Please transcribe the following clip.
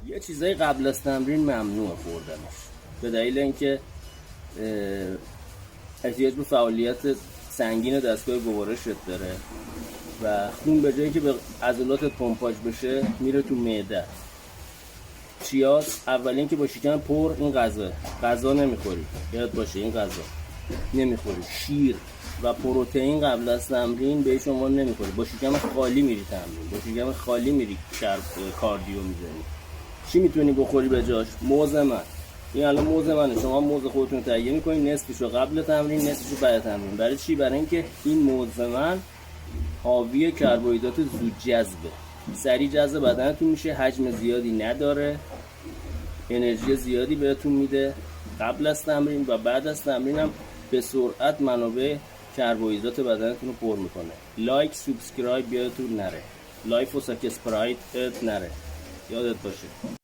یه چیزایی قبل از تمرین ممنوع خوردنش، به دلیل اینکه احتیاج به فعالیت سنگین دستگاه گوارشت داره و خون به جایی که به عضلاتت پمپاژ بشه میره تو معده. چیاس اولین که با شکم پر، این غذا نمیخوری، یاد باشه این غذا نمیخوری. شیر و پروتئین قبل از تمرین به شما نمیخوری، با شکم خالی میری تمرین، با شکم خالی میری کاردیو میزنی. چی میتونی بخوری به جاش؟ موز من. این الان موز منه، شما موز خودتون تهیه میکنین، نصفشو قبل تمرین نصفشو بعد تمرین. برای چی؟ برای اینکه این موز من حاوی کربوهیدرات زود جذبه، سریع جذب بدنتون میشه، حجم زیادی نداره، انرژی زیادی بهتون میده قبل از تمرین و بعد از تمرین هم به سرعت منابع کربوهیدرات بدنتون رو پر میکنه. لایک سابسکرایب یادتون نره، لایف و ساک اسپرایت نره، یادت باشه.